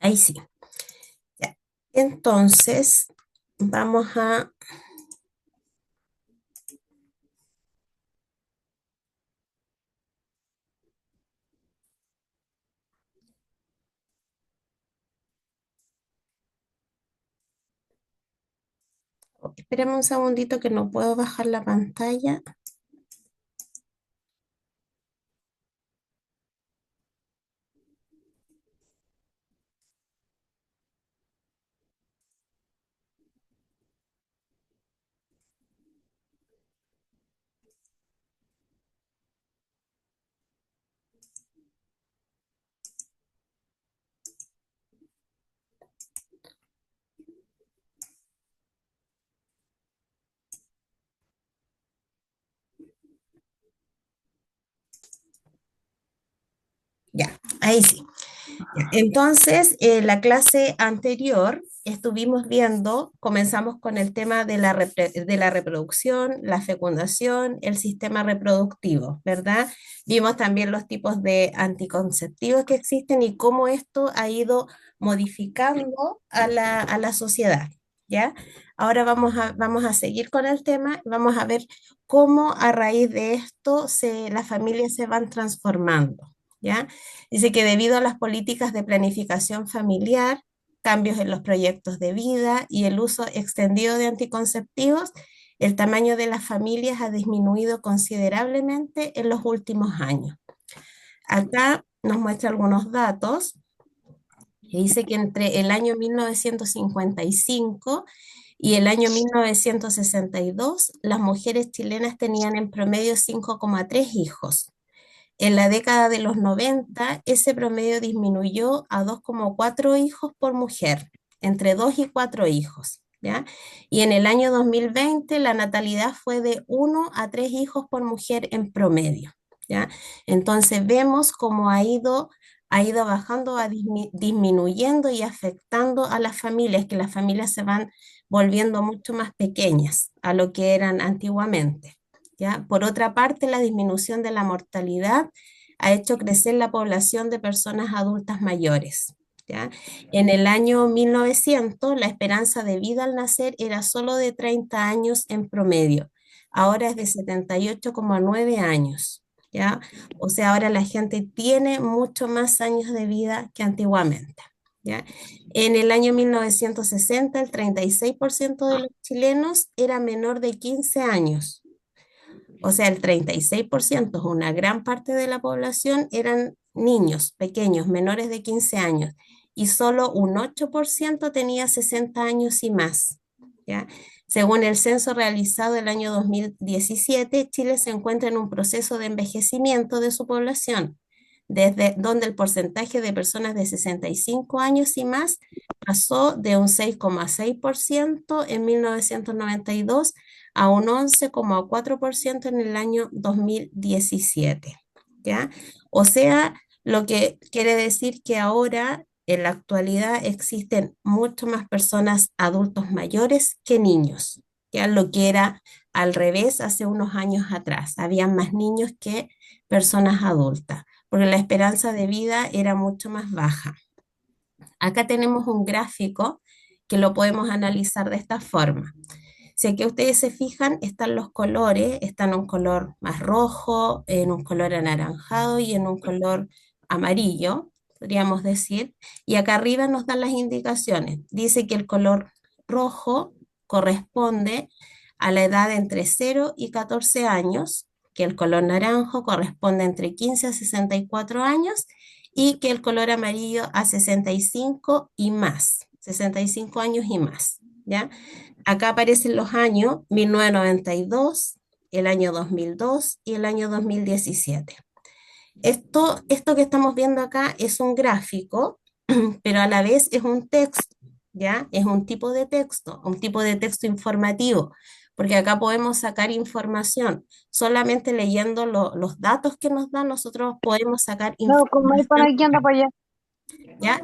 Ahí sí. Ya. Entonces, vamos a... Espérame un segundito que no puedo bajar la pantalla. Ya, ahí sí. Ya. Entonces, la clase anterior estuvimos viendo, comenzamos con el tema de de la reproducción, la fecundación, el sistema reproductivo, ¿verdad? Vimos también los tipos de anticonceptivos que existen y cómo esto ha ido modificando a a la sociedad, ¿ya? Ahora vamos a seguir con el tema, vamos a ver cómo a raíz de esto las familias se van transformando, ¿ya? Dice que debido a las políticas de planificación familiar, cambios en los proyectos de vida y el uso extendido de anticonceptivos, el tamaño de las familias ha disminuido considerablemente en los últimos años. Acá nos muestra algunos datos que dice que entre el año 1955 y el año 1962, las mujeres chilenas tenían en promedio 5,3 hijos. En la década de los 90, ese promedio disminuyó a 2,4 hijos por mujer, entre 2 y 4 hijos, ¿ya? Y en el año 2020 la natalidad fue de 1 a 3 hijos por mujer en promedio, ¿ya? Entonces vemos cómo ha ido bajando, disminuyendo y afectando a las familias, que las familias se van volviendo mucho más pequeñas a lo que eran antiguamente. ¿Ya? Por otra parte, la disminución de la mortalidad ha hecho crecer la población de personas adultas mayores. ¿Ya? En el año 1900, la esperanza de vida al nacer era solo de 30 años en promedio. Ahora es de 78,9 años. ¿Ya? O sea, ahora la gente tiene mucho más años de vida que antiguamente. ¿Ya? En el año 1960, el 36% de los chilenos era menor de 15 años. O sea, el 36%, una gran parte de la población eran niños pequeños, menores de 15 años, y solo un 8% tenía 60 años y más, ¿ya? Según el censo realizado el año 2017, Chile se encuentra en un proceso de envejecimiento de su población, desde donde el porcentaje de personas de 65 años y más pasó de un 6,6% en 1992 a un 11,4% en el año 2017, ¿ya? O sea, lo que quiere decir que ahora, en la actualidad, existen mucho más personas adultos mayores que niños, ya lo que era al revés hace unos años atrás. Había más niños que personas adultas, porque la esperanza de vida era mucho más baja. Acá tenemos un gráfico que lo podemos analizar de esta forma. Si aquí ustedes se fijan, están los colores, están en un color más rojo, en un color anaranjado y en un color amarillo, podríamos decir. Y acá arriba nos dan las indicaciones. Dice que el color rojo corresponde a la edad entre 0 y 14 años, que el color naranjo corresponde entre 15 a 64 años y que el color amarillo a 65 y más, 65 años y más, ¿ya? Acá aparecen los años 1992, el año 2002 y el año 2017. Esto que estamos viendo acá es un gráfico, pero a la vez es un texto, ¿ya? Es un tipo de texto informativo, porque acá podemos sacar información. Solamente leyendo los datos que nos dan, nosotros podemos sacar No, como hay para información, aquí, anda para allá. ¿ya?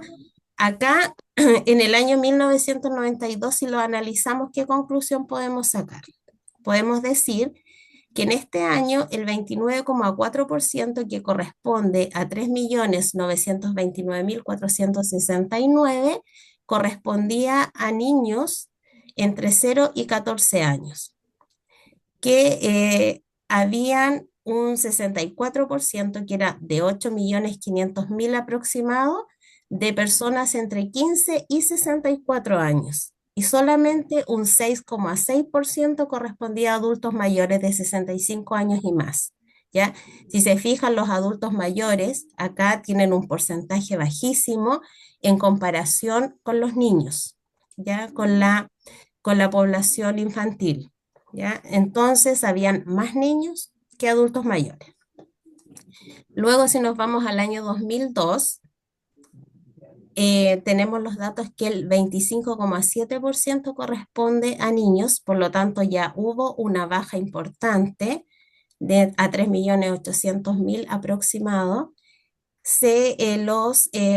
Acá, en el año 1992, si lo analizamos, ¿qué conclusión podemos sacar? Podemos decir que en este año el 29,4%, que corresponde a 3.929.469, correspondía a niños entre 0 y 14 años, que habían un 64%, que era de 8.500.000 aproximado, de personas entre 15 y 64 años. Y solamente un 6,6% correspondía a adultos mayores de 65 años y más. ¿Ya? Si se fijan, los adultos mayores acá tienen un porcentaje bajísimo en comparación con los niños, ¿ya? Con la población infantil. ¿Ya? Entonces, habían más niños que adultos mayores. Luego, si nos vamos al año 2002, tenemos los datos que el 25,7% corresponde a niños, por lo tanto ya hubo una baja importante a 3.800.000 aproximado.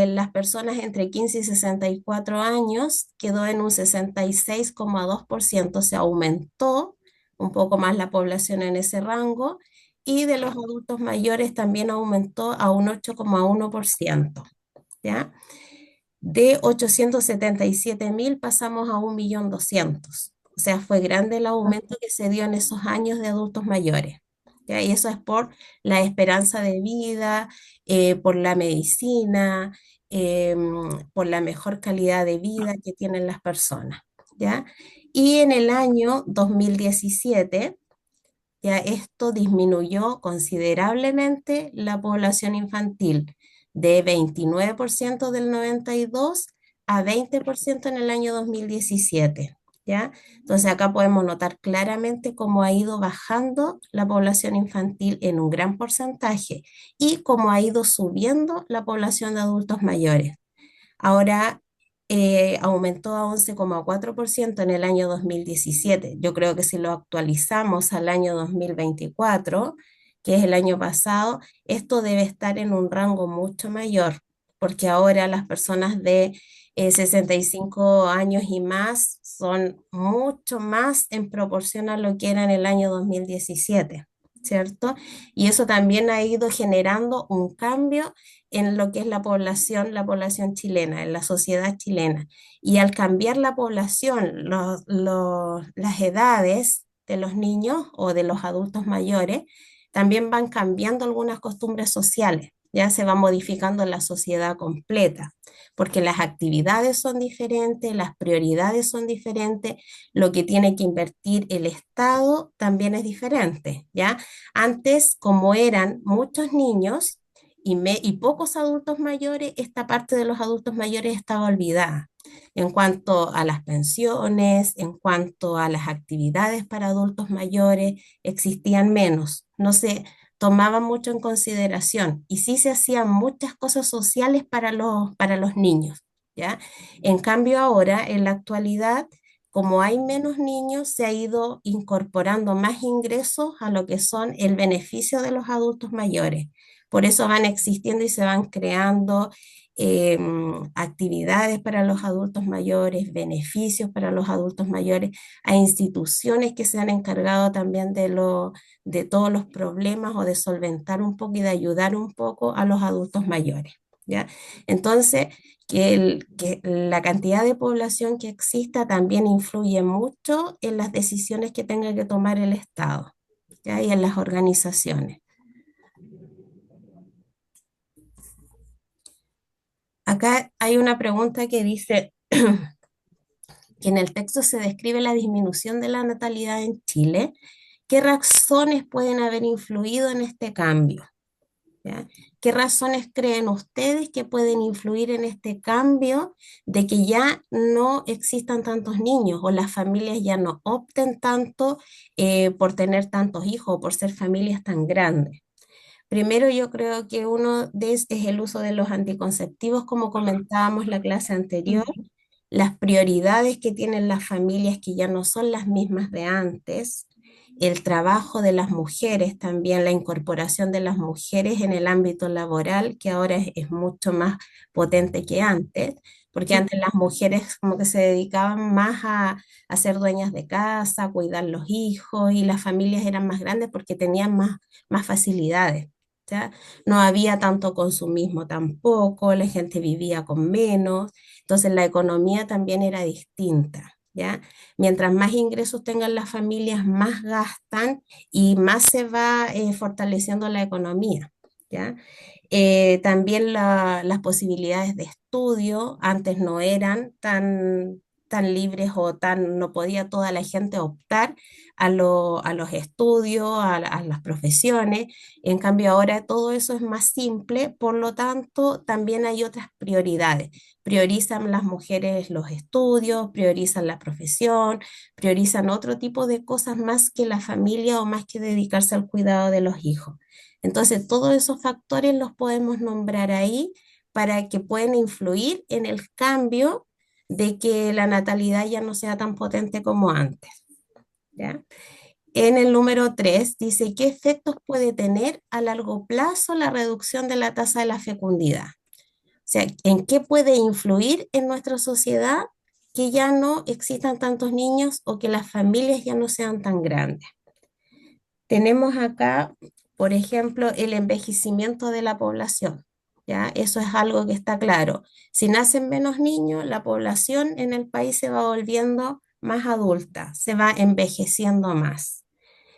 Las personas entre 15 y 64 años quedó en un 66,2%, se aumentó un poco más la población en ese rango, y de los adultos mayores también aumentó a un 8,1%, ¿ya? De 877.000 pasamos a 1.200.000. O sea, fue grande el aumento que se dio en esos años de adultos mayores. ¿Ya? Y eso es por la esperanza de vida, por la medicina, por la mejor calidad de vida que tienen las personas. ¿Ya? Y en el año 2017, ya esto disminuyó considerablemente la población infantil de 29% del 92 a 20% en el año 2017. ¿Ya? Entonces acá podemos notar claramente cómo ha ido bajando la población infantil en un gran porcentaje y cómo ha ido subiendo la población de adultos mayores. Ahora aumentó a 11,4% en el año 2017. Yo creo que si lo actualizamos al año 2024, que es el año pasado, esto debe estar en un rango mucho mayor, porque ahora las personas de 65 años y más son mucho más en proporción a lo que era en el año 2017, ¿cierto? Y eso también ha ido generando un cambio en lo que es la población chilena, en la sociedad chilena. Y al cambiar la población, las edades de los niños o de los adultos mayores, también van cambiando algunas costumbres sociales. Ya se va modificando la sociedad completa, porque las actividades son diferentes, las prioridades son diferentes, lo que tiene que invertir el Estado también es diferente, ¿ya? Antes, como eran muchos niños, y pocos adultos mayores, esta parte de los adultos mayores estaba olvidada. En cuanto a las pensiones, en cuanto a las actividades para adultos mayores, existían menos, no se tomaban mucho en consideración y sí se hacían muchas cosas sociales para los niños, ¿ya? En cambio ahora, en la actualidad, como hay menos niños, se ha ido incorporando más ingresos a lo que son el beneficio de los adultos mayores. Por eso van existiendo y se van creando actividades para los adultos mayores, beneficios para los adultos mayores, a instituciones que se han encargado también de todos los problemas o de solventar un poco y de ayudar un poco a los adultos mayores. ¿Ya? Entonces, que la cantidad de población que exista también influye mucho en las decisiones que tenga que tomar el Estado, ¿ya? Y en las organizaciones. Acá hay una pregunta que dice que en el texto se describe la disminución de la natalidad en Chile. ¿Qué razones pueden haber influido en este cambio? ¿Ya? ¿Qué razones creen ustedes que pueden influir en este cambio de que ya no existan tantos niños o las familias ya no opten tanto por tener tantos hijos o por ser familias tan grandes? Primero, yo creo que uno de es el uso de los anticonceptivos, como comentábamos la clase anterior, las prioridades que tienen las familias que ya no son las mismas de antes, el trabajo de las mujeres, también la incorporación de las mujeres en el ámbito laboral, que ahora es mucho más potente que antes, porque antes las mujeres como que se dedicaban más a ser dueñas de casa, a cuidar los hijos y las familias eran más grandes porque tenían más facilidades. ¿Ya? No había tanto consumismo tampoco, la gente vivía con menos, entonces la economía también era distinta, ¿ya? Mientras más ingresos tengan las familias, más gastan y más se va fortaleciendo la economía, ¿ya? También las posibilidades de estudio antes no eran tan libres o no podía toda la gente optar a los estudios, a las profesiones. En cambio, ahora todo eso es más simple, por lo tanto, también hay otras prioridades. Priorizan las mujeres los estudios, priorizan la profesión, priorizan otro tipo de cosas más que la familia o más que dedicarse al cuidado de los hijos. Entonces, todos esos factores los podemos nombrar ahí para que puedan influir en el cambio de que la natalidad ya no sea tan potente como antes, ¿ya? En el número 3 dice, ¿qué efectos puede tener a largo plazo la reducción de la tasa de la fecundidad? O sea, ¿en qué puede influir en nuestra sociedad que ya no existan tantos niños o que las familias ya no sean tan grandes? Tenemos acá, por ejemplo, el envejecimiento de la población. ¿Ya? Eso es algo que está claro. Si nacen menos niños, la población en el país se va volviendo más adulta, se va envejeciendo más.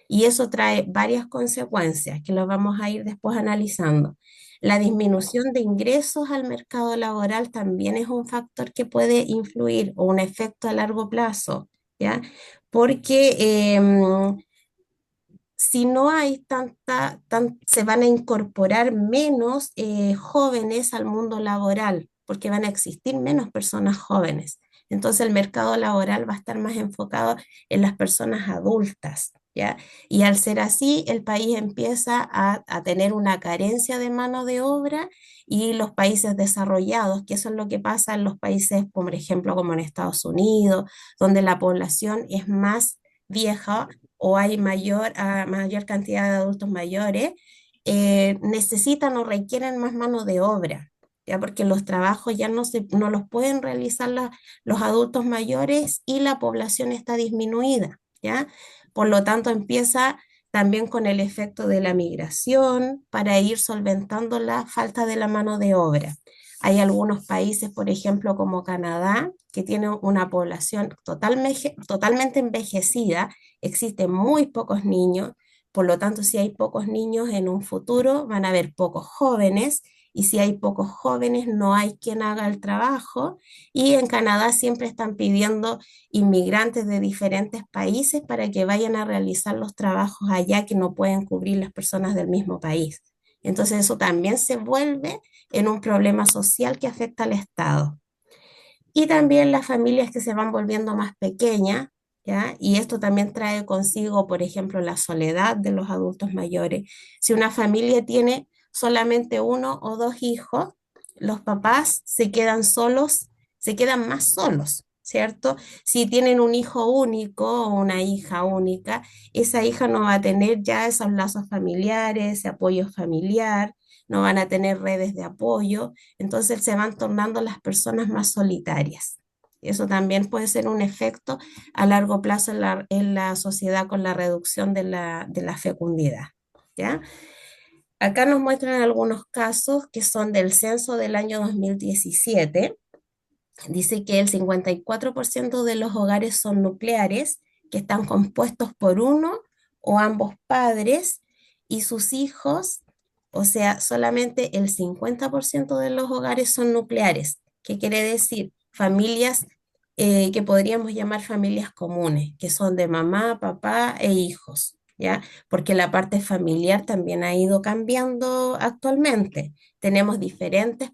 Y eso trae varias consecuencias que lo vamos a ir después analizando. La disminución de ingresos al mercado laboral también es un factor que puede influir o un efecto a largo plazo, ¿ya? Porque si no hay se van a incorporar menos jóvenes al mundo laboral, porque van a existir menos personas jóvenes. Entonces el mercado laboral va a estar más enfocado en las personas adultas, ¿ya? Y al ser así, el país empieza a tener una carencia de mano de obra y los países desarrollados, que eso es lo que pasa en los países, por ejemplo, como en Estados Unidos, donde la población es más vieja o hay mayor cantidad de adultos mayores, necesitan o requieren más mano de obra, ¿ya? Porque los trabajos ya no los pueden realizar los adultos mayores y la población está disminuida, ¿ya? Por lo tanto, empieza también con el efecto de la migración para ir solventando la falta de la mano de obra. Hay algunos países, por ejemplo, como Canadá, que tiene una población totalmente envejecida, existen muy pocos niños, por lo tanto, si hay pocos niños en un futuro, van a haber pocos jóvenes, y si hay pocos jóvenes, no hay quien haga el trabajo, y en Canadá siempre están pidiendo inmigrantes de diferentes países para que vayan a realizar los trabajos allá que no pueden cubrir las personas del mismo país. Entonces eso también se vuelve en un problema social que afecta al Estado. Y también las familias que se van volviendo más pequeñas, ¿ya? Y esto también trae consigo, por ejemplo, la soledad de los adultos mayores. Si una familia tiene solamente uno o dos hijos, los papás se quedan solos, se quedan más solos, ¿cierto? Si tienen un hijo único o una hija única, esa hija no va a tener ya esos lazos familiares, ese apoyo familiar, no van a tener redes de apoyo, entonces se van tornando las personas más solitarias. Eso también puede ser un efecto a largo plazo en la sociedad con la reducción de la fecundidad, ¿ya? Acá nos muestran algunos casos que son del censo del año 2017. Dice que el 54% de los hogares son nucleares, que están compuestos por uno o ambos padres y sus hijos, o sea, solamente el 50% de los hogares son nucleares. ¿Qué quiere decir? Familias que podríamos llamar familias comunes, que son de mamá, papá e hijos, ¿ya? Porque la parte familiar también ha ido cambiando actualmente. Tenemos diferentes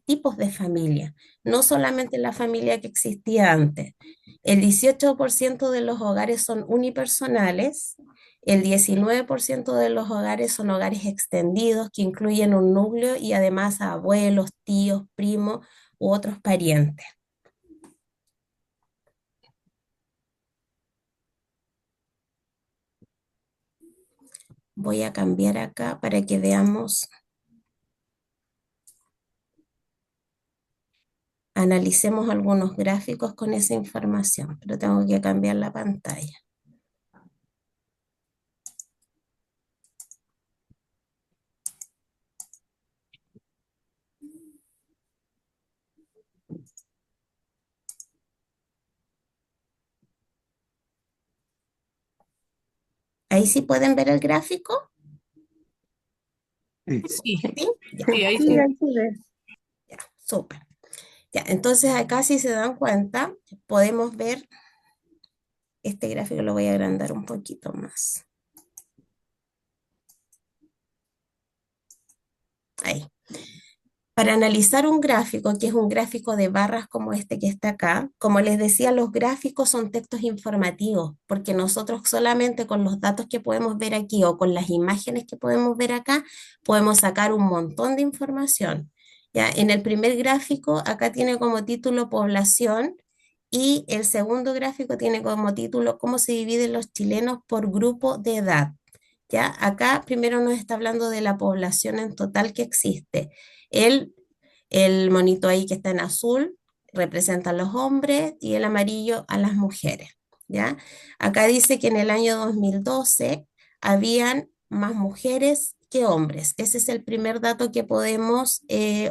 tipos de familia, no solamente la familia que existía antes. El 18% de los hogares son unipersonales, el 19% de los hogares son hogares extendidos que incluyen un núcleo y además a abuelos, tíos, primos u otros parientes. Voy a cambiar acá para que veamos, analicemos algunos gráficos con esa información, pero tengo que cambiar la pantalla. Ahí sí pueden ver el gráfico. Sí. Sí, ¿Sí? Ya, sí, ahí Sí, sí. ahí se ve. ya, súper. Ya, entonces acá si se dan cuenta, podemos ver, este gráfico lo voy a agrandar un poquito más. Ahí. Para analizar un gráfico, que es un gráfico de barras como este que está acá, como les decía, los gráficos son textos informativos, porque nosotros solamente con los datos que podemos ver aquí o con las imágenes que podemos ver acá, podemos sacar un montón de información. Ya, en el primer gráfico, acá tiene como título población y el segundo gráfico tiene como título cómo se dividen los chilenos por grupo de edad. ¿Ya? Acá primero nos está hablando de la población en total que existe. El, el monito ahí que está en azul representa a los hombres y el amarillo a las mujeres, ¿ya? Acá dice que en el año 2012 habían más mujeres que hombres. Ese es el primer dato que podemos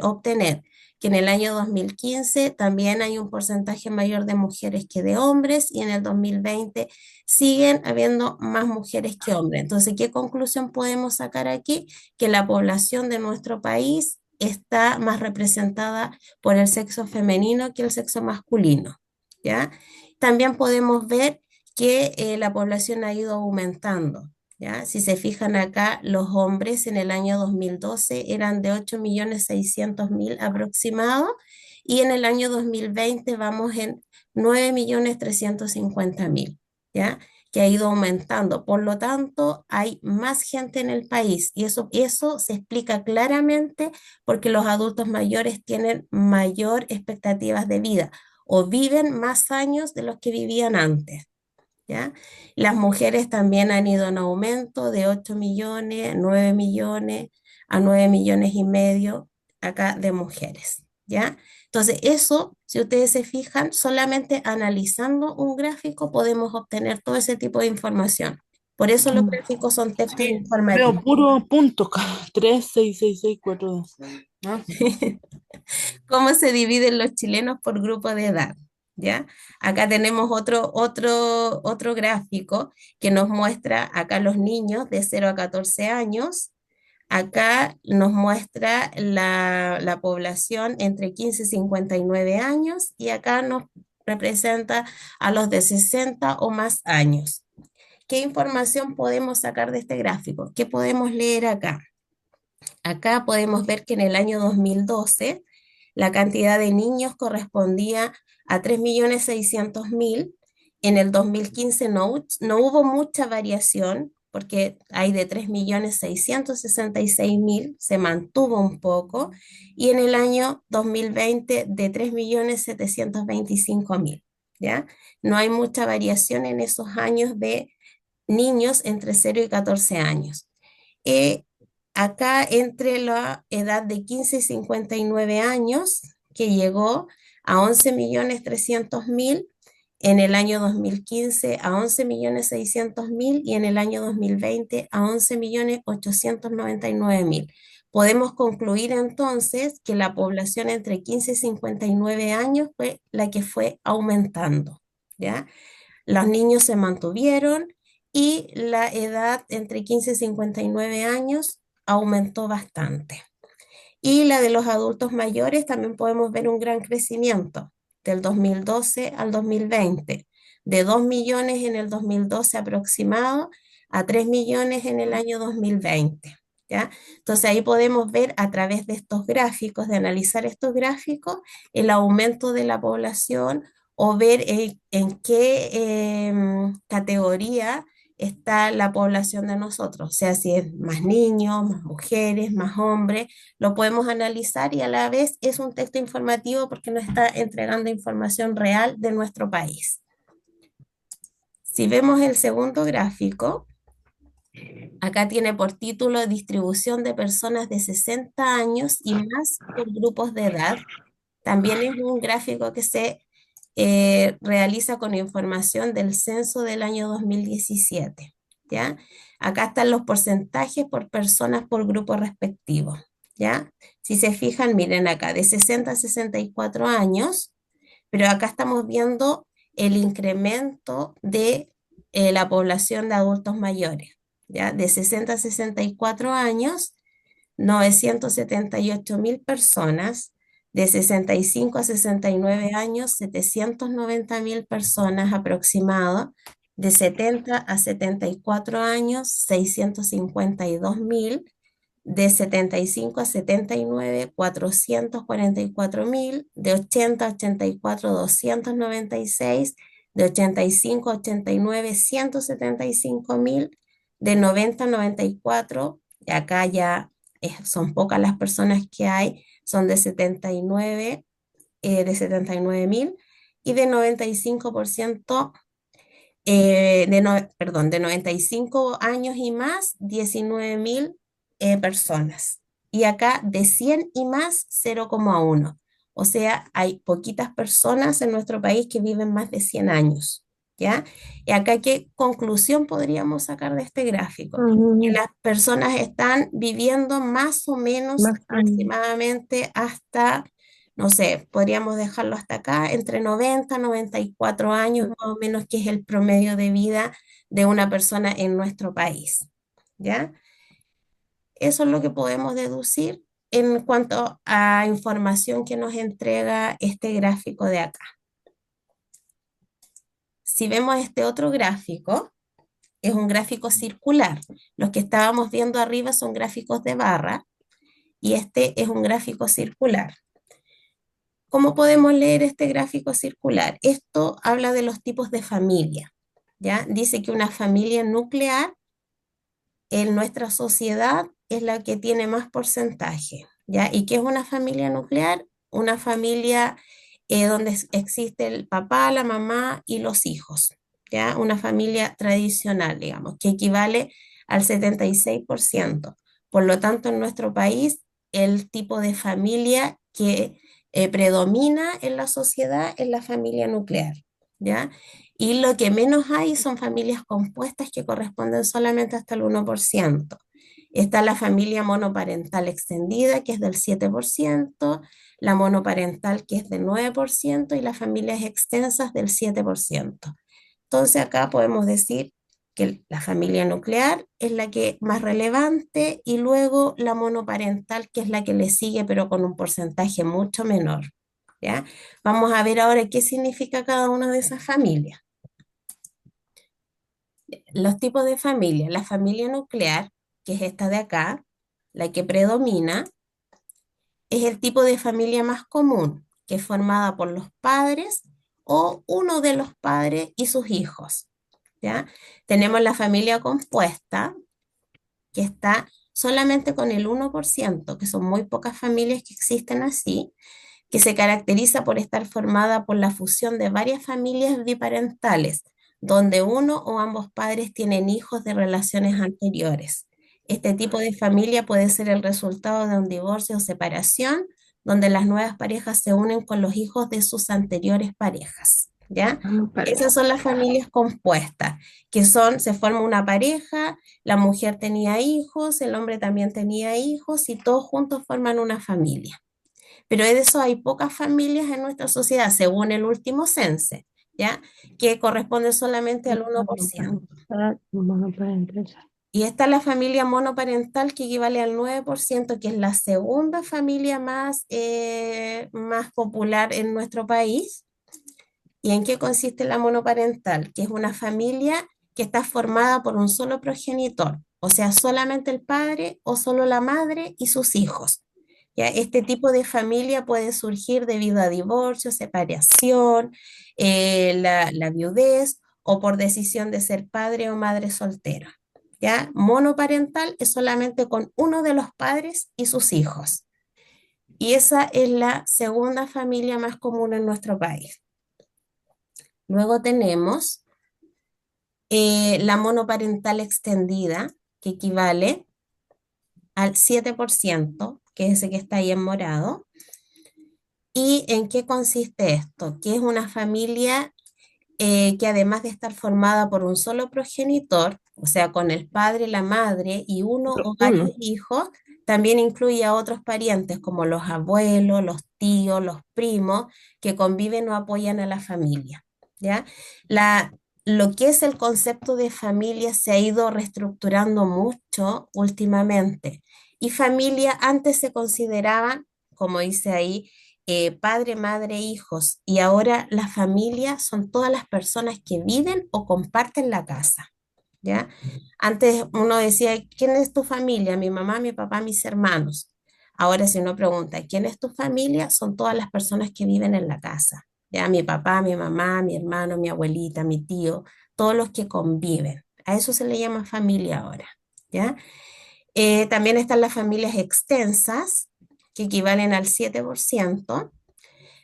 obtener, que en el año 2015 también hay un porcentaje mayor de mujeres que de hombres y en el 2020 siguen habiendo más mujeres que hombres. Entonces, ¿qué conclusión podemos sacar aquí? Que la población de nuestro país está más representada por el sexo femenino que el sexo masculino, ¿ya? También podemos ver que la población ha ido aumentando, ¿ya? Si se fijan acá, los hombres en el año 2012 eran de 8.600.000 aproximado y en el año 2020 vamos en 9.350.000. ¿Ya? Que ha ido aumentando. Por lo tanto, hay más gente en el país y eso se explica claramente porque los adultos mayores tienen mayor expectativas de vida o viven más años de los que vivían antes. ¿Ya? Las mujeres también han ido en aumento de 8 millones, 9 millones a 9,5 millones acá de mujeres. ¿Ya? Entonces, eso, si ustedes se fijan, solamente analizando un gráfico podemos obtener todo ese tipo de información. Por eso los gráficos son textos Sí, veo informativos. puro punto. 3, 6, 6, 6, 4, 2. ¿No? Cómo se dividen los chilenos por grupo de edad, ¿ya? Acá tenemos otro gráfico que nos muestra acá los niños de 0 a 14 años. Acá nos muestra la población entre 15 y 59 años y acá nos representa a los de 60 o más años. ¿Qué información podemos sacar de este gráfico? ¿Qué podemos leer acá? Acá podemos ver que en el año 2012 la cantidad de niños correspondía a 3.600.000. En el 2015 no hubo mucha variación porque hay de 3.666.000, se mantuvo un poco, y en el año 2020 de 3.725.000, ¿ya? No hay mucha variación en esos años de niños entre 0 y 14 años. Eh, Acá entre la edad de 15 y 59 años, que llegó a 11.300.000, en el año 2015 a 11.600.000 y en el año 2020 a 11.899.000. Podemos concluir entonces que la población entre 15 y 59 años fue la que fue aumentando, ¿ya? Los niños se mantuvieron y la edad entre 15 y 59 años aumentó bastante. Y la de los adultos mayores también podemos ver un gran crecimiento del 2012 al 2020, de 2 millones en el 2012 aproximado a 3 millones en el año 2020. ¿Ya? Entonces ahí podemos ver a través de estos gráficos, de analizar estos gráficos, el aumento de la población o ver en qué categoría está la población de nosotros, o sea, si es más niños, más mujeres, más hombres, lo podemos analizar y a la vez es un texto informativo porque nos está entregando información real de nuestro país. Si vemos el segundo gráfico, Acá tiene por título distribución de personas de 60 años y más por grupos de edad. También es un gráfico que se realiza con información del censo del año 2017, ¿ya? Acá están los porcentajes por personas por grupo respectivo, ¿ya? Si se fijan, miren acá, de 60 a 64 años, pero acá estamos viendo el incremento de la población de adultos mayores, ¿ya? De 60 a 64 años, 978.000 personas, de 65 a 69 años, 790.000 personas aproximado, de 70 a 74 años, 652.000, de 75 a 79, 444.000, de 80 a 84, 296, de 85 a 89, 175.000, de 90 a 94, y acá ya son pocas las personas que hay, son de 79, de 79.000, y de 95%, perdón, de 95 años y más, 19.000 personas. Y acá de 100 y más, 0,1. O sea, hay poquitas personas en nuestro país que viven más de 100 años. ¿Ya? Y acá, ¿qué conclusión podríamos sacar de este gráfico? Que Mm, las personas están viviendo más o menos más bien. aproximadamente hasta, no sé, podríamos dejarlo hasta acá, entre 90 y 94 años más o menos, que es el promedio de vida de una persona en nuestro país. ¿Ya? Eso es lo que podemos deducir en cuanto a información que nos entrega este gráfico de acá. Si vemos este otro gráfico, es un gráfico circular. Los que estábamos viendo arriba son gráficos de barra y este es un gráfico circular. ¿Cómo podemos leer este gráfico circular? Esto habla de los tipos de familia, ¿ya? Dice que una familia nuclear en nuestra sociedad es la que tiene más porcentaje, ¿ya? ¿Y qué es una familia nuclear? Una familia donde existe el papá, la mamá y los hijos, ¿ya? Una familia tradicional, digamos, que equivale al 76%. Por lo tanto, en nuestro país, el tipo de familia que predomina en la sociedad es la familia nuclear, ¿ya? Y lo que menos hay son familias compuestas que corresponden solamente hasta el 1%. Está la familia monoparental extendida, que es del 7%, la monoparental, que es del 9%, y las familias extensas del 7%. Entonces acá podemos decir que la familia nuclear es la que más relevante y luego la monoparental, que es la que le sigue, pero con un porcentaje mucho menor. ¿Ya? Vamos a ver ahora qué significa cada una de esas familias. Los tipos de familia. La familia nuclear, que es esta de acá, la que predomina, es el tipo de familia más común, que es formada por los padres o uno de los padres y sus hijos. ¿Ya? Tenemos la familia compuesta, que está solamente con el 1%, que son muy pocas familias que existen así, que se caracteriza por estar formada por la fusión de varias familias biparentales, donde uno o ambos padres tienen hijos de relaciones anteriores. Este tipo de familia puede ser el resultado de un divorcio o separación, donde las nuevas parejas se unen con los hijos de sus anteriores parejas. ¿Ya? Vamos para Esas allá. son las familias compuestas, que son, se forma una pareja, la mujer tenía hijos, el hombre también tenía hijos y todos juntos forman una familia. Pero de eso hay pocas familias en nuestra sociedad, según el último censo, ¿ya? Que corresponde solamente al 1%. Monoparental. Y está la familia monoparental, que equivale al 9%, que es la segunda familia más popular en nuestro país. ¿Y en qué consiste la monoparental? Que es una familia que está formada por un solo progenitor, o sea, solamente el padre o solo la madre y sus hijos. ¿Ya? Este tipo de familia puede surgir debido a divorcio, separación, la viudez o por decisión de ser padre o madre soltera. ¿Ya? Monoparental es solamente con uno de los padres y sus hijos. Y esa es la segunda familia más común en nuestro país. Luego tenemos la monoparental extendida, que equivale al 7%, que es ese que está ahí en morado. ¿Y en qué consiste esto? Que es una familia que además de estar formada por un solo progenitor, o sea, con el padre, la madre y uno Pero o varios uno. hijos, también incluye a otros parientes como los abuelos, los tíos, los primos, que conviven o apoyan a la familia, ¿ya? La, lo que es el concepto de familia se ha ido reestructurando mucho últimamente. Y familia antes se consideraban, como dice ahí, padre, madre, hijos, y ahora la familia son todas las personas que viven o comparten la casa, ¿ya? Antes uno decía, ¿quién es tu familia? Mi mamá, mi papá, mis hermanos. Ahora si uno pregunta, ¿quién es tu familia? Son todas las personas que viven en la casa, ¿ya? Mi papá, mi mamá, mi hermano, mi abuelita, mi tío, todos los que conviven. A eso se le llama familia ahora, ¿ya? También están las familias extensas, que equivalen al 7%.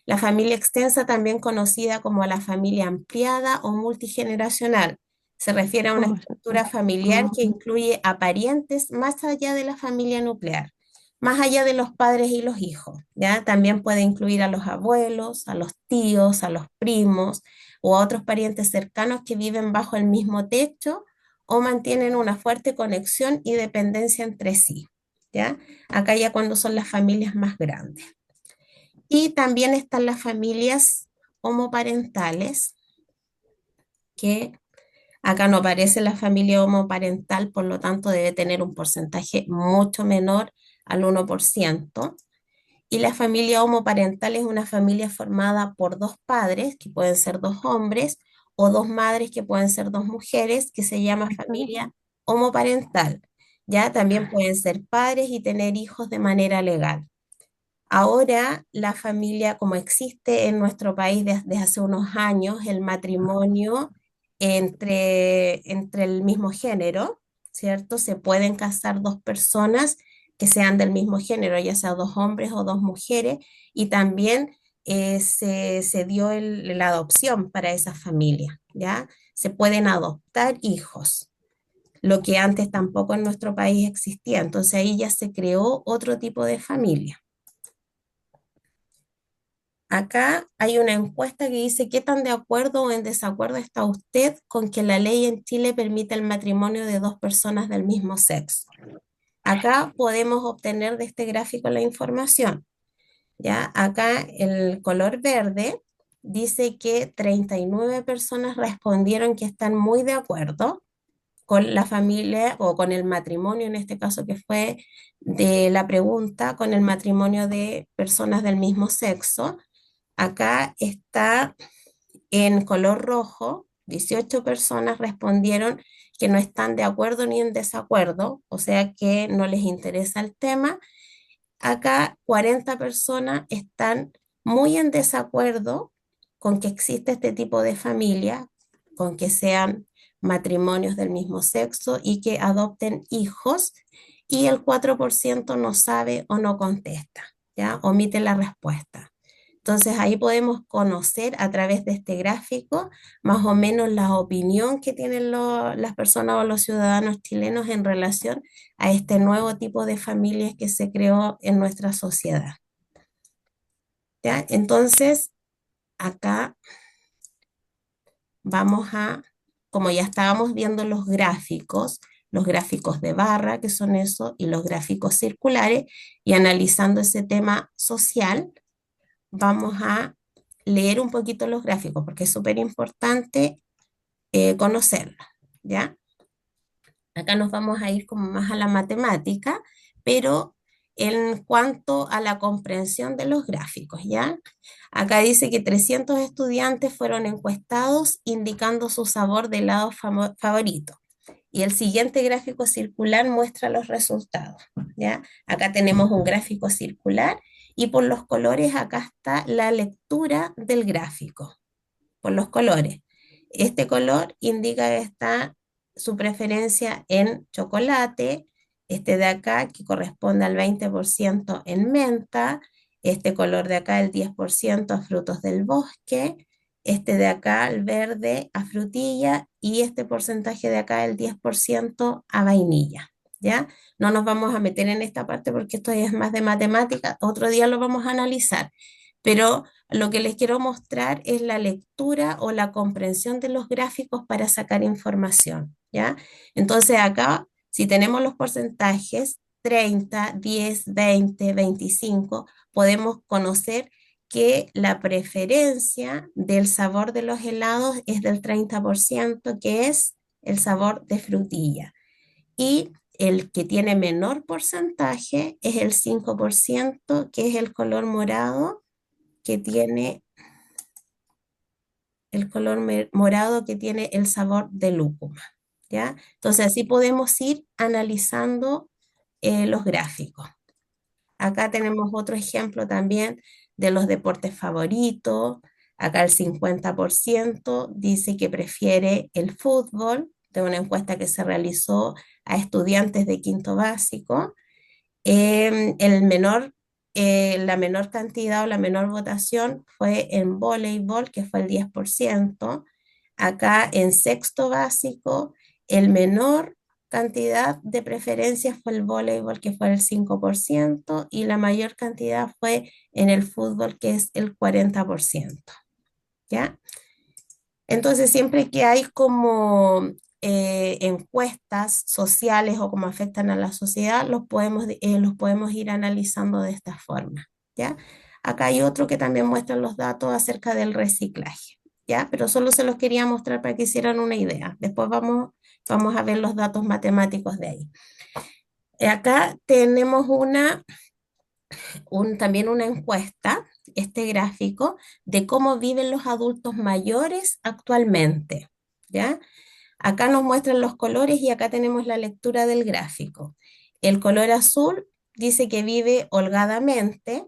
La familia extensa, también conocida como la familia ampliada o multigeneracional, se refiere a una ¿Cómo es estructura esto? familiar Ah, que incluye a parientes más allá de la familia nuclear, más allá de los padres y los hijos, ¿ya? También puede incluir a los abuelos, a los tíos, a los primos o a otros parientes cercanos que viven bajo el mismo techo o mantienen una fuerte conexión y dependencia entre sí, ¿ya? Acá ya cuando son las familias más grandes. Y también están las familias homoparentales, que acá no aparece la familia homoparental, por lo tanto debe tener un porcentaje mucho menor al 1%. Y la familia homoparental es una familia formada por dos padres, que pueden ser dos hombres, o dos madres, que pueden ser dos mujeres, que se llama ¿sabes? familia homoparental. Ya también pueden ser padres y tener hijos de manera legal. Ahora la familia, como existe en nuestro país desde hace unos años, el matrimonio entre el mismo género, ¿cierto? Se pueden casar dos personas que sean del mismo género, ya sea dos hombres o dos mujeres, y también se dio la adopción para esa familia, ¿ya? Se pueden adoptar hijos, lo que antes tampoco en nuestro país existía. Entonces ahí ya se creó otro tipo de familia. Acá hay una encuesta que dice, ¿qué tan de acuerdo o en desacuerdo está usted con que la ley en Chile permite el matrimonio de dos personas del mismo sexo? Acá podemos obtener de este gráfico la información, ¿ya? Acá el color verde dice que 39 personas respondieron que están muy de acuerdo con la familia o con el matrimonio, en este caso que fue de la pregunta, con el matrimonio de personas del mismo sexo. Acá está en color rojo, 18 personas respondieron que no están de acuerdo ni en desacuerdo, o sea que no les interesa el tema. Acá 40 personas están muy en desacuerdo con que existe este tipo de familia, con que sean matrimonios del mismo sexo y que adopten hijos, y el 4% no sabe o no contesta, ¿ya? Omite la respuesta. Entonces ahí podemos conocer a través de este gráfico más o menos la opinión que tienen las personas o los ciudadanos chilenos en relación a este nuevo tipo de familias que se creó en nuestra sociedad, ¿ya? Entonces, acá vamos a, como ya estábamos viendo los gráficos de barra, que son eso, y los gráficos circulares, y analizando ese tema social, vamos a leer un poquito los gráficos, porque es súper importante conocerlos, ¿ya? Acá nos vamos a ir como más a la matemática, pero en cuanto a la comprensión de los gráficos, ¿ya? Acá dice que 300 estudiantes fueron encuestados indicando su sabor de helado favorito. Y el siguiente gráfico circular muestra los resultados, ¿ya? Acá tenemos un gráfico circular y por los colores acá está la lectura del gráfico, por los colores. Este color indica que está su preferencia en chocolate, este de acá que corresponde al 20% en menta, este color de acá el 10% a frutos del bosque, este de acá, el verde, a frutilla y este porcentaje de acá, el 10% a vainilla, ¿ya? No nos vamos a meter en esta parte porque esto es más de matemática, otro día lo vamos a analizar, pero lo que les quiero mostrar es la lectura o la comprensión de los gráficos para sacar información, ¿ya? Entonces acá, si tenemos los porcentajes 30, 10, 20, 25, podemos conocer que la preferencia del sabor de los helados es del 30%, que es el sabor de frutilla. Y el que tiene menor porcentaje es el 5%, que es el color morado, que tiene el color morado que tiene el sabor de lúcuma, ¿ya? Entonces así podemos ir analizando los gráficos. Acá tenemos otro ejemplo también de los deportes favoritos. Acá el 50% dice que prefiere el fútbol, de una encuesta que se realizó a estudiantes de quinto básico. El menor, la menor cantidad o la menor votación fue en voleibol, que fue el 10%. Acá en sexto básico, el menor cantidad de preferencias fue el voleibol, que fue el 5%, y la mayor cantidad fue en el fútbol, que es el 40%. ¿Ya? Entonces, siempre que hay como encuestas sociales o cómo afectan a la sociedad, los podemos ir analizando de esta forma, ¿ya? Acá hay otro que también muestra los datos acerca del reciclaje, ¿ya? Pero solo se los quería mostrar para que hicieran una idea. Después vamos a ver los datos matemáticos de ahí. Acá tenemos también una encuesta, este gráfico, de cómo viven los adultos mayores actualmente, ¿ya? Acá nos muestran los colores y acá tenemos la lectura del gráfico. El color azul dice que vive holgadamente,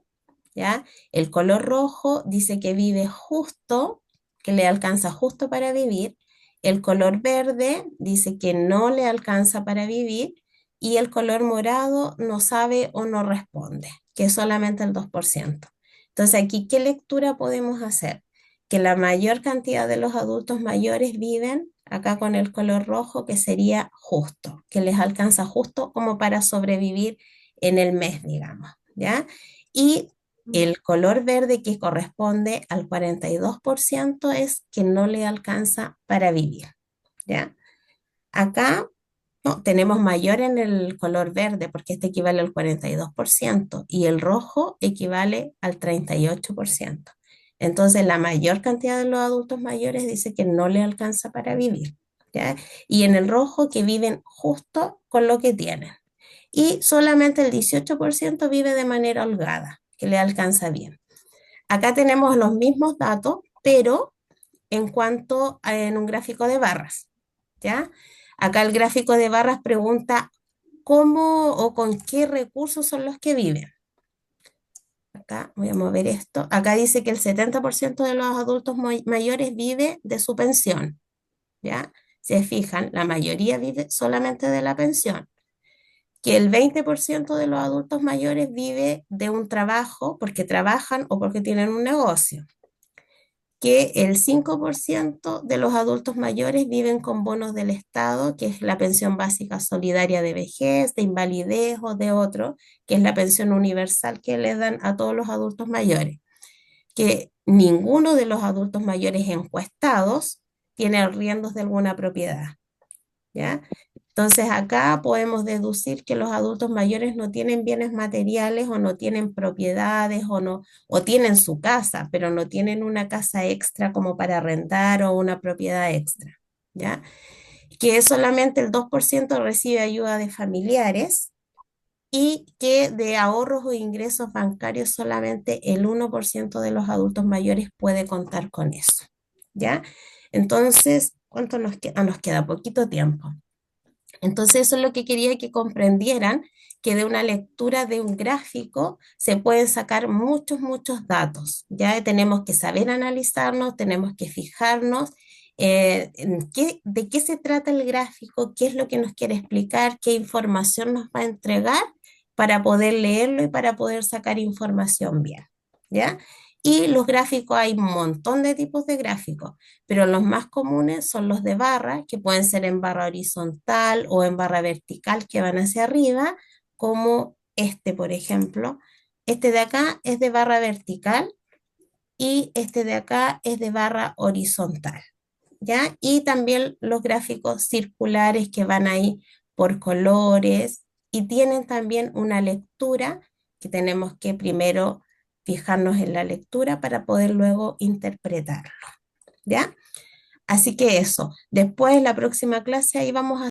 ¿ya? El color rojo dice que vive justo, que le alcanza justo para vivir. El color verde dice que no le alcanza para vivir. Y el color morado no sabe o no responde, que es solamente el 2%. Entonces, aquí, ¿qué lectura podemos hacer? Que la mayor cantidad de los adultos mayores viven acá con el color rojo, que sería justo, que les alcanza justo como para sobrevivir en el mes, digamos, ¿ya? Y el color verde, que corresponde al 42%, es que no le alcanza para vivir, ¿ya? Acá no, tenemos mayor en el color verde porque este equivale al 42% y el rojo equivale al 38%. Entonces, la mayor cantidad de los adultos mayores dice que no le alcanza para vivir, ¿ya? Y en el rojo que viven justo con lo que tienen. Y solamente el 18% vive de manera holgada, que le alcanza bien. Acá tenemos los mismos datos, pero en cuanto en un gráfico de barras, ¿ya? Acá el gráfico de barras pregunta cómo o con qué recursos son los que viven. Acá voy a mover esto. Acá dice que el 70% de los adultos mayores vive de su pensión, ¿ya? Se fijan, la mayoría vive solamente de la pensión. Que el 20% de los adultos mayores vive de un trabajo porque trabajan o porque tienen un negocio, que el 5% de los adultos mayores viven con bonos del Estado, que es la pensión básica solidaria de vejez, de invalidez o de otro, que es la pensión universal que le dan a todos los adultos mayores, que ninguno de los adultos mayores encuestados tiene arriendos de alguna propiedad, ¿ya? Entonces acá podemos deducir que los adultos mayores no tienen bienes materiales o no tienen propiedades o no, o tienen su casa, pero no tienen una casa extra como para arrendar o una propiedad extra, ¿ya? Que solamente el 2% recibe ayuda de familiares y que de ahorros o ingresos bancarios solamente el 1% de los adultos mayores puede contar con eso, ¿ya? Entonces, ¿cuánto nos queda? Nos queda poquito tiempo. Entonces, eso es lo que quería que comprendieran, que de una lectura de un gráfico se pueden sacar muchos, muchos datos. Ya tenemos que saber analizarnos, tenemos que fijarnos de qué se trata el gráfico, qué es lo que nos quiere explicar, qué información nos va a entregar para poder leerlo y para poder sacar información bien. ¿Ya? Y los gráficos, hay un montón de tipos de gráficos, pero los más comunes son los de barra, que pueden ser en barra horizontal o en barra vertical, que van hacia arriba, como este, por ejemplo. Este de acá es de barra vertical y este de acá es de barra horizontal, ¿ya? Y también los gráficos circulares que van ahí por colores y tienen también una lectura que tenemos que primero fijarnos en la lectura para poder luego interpretarlo, ¿ya? Así que eso, después en la próxima clase ahí vamos a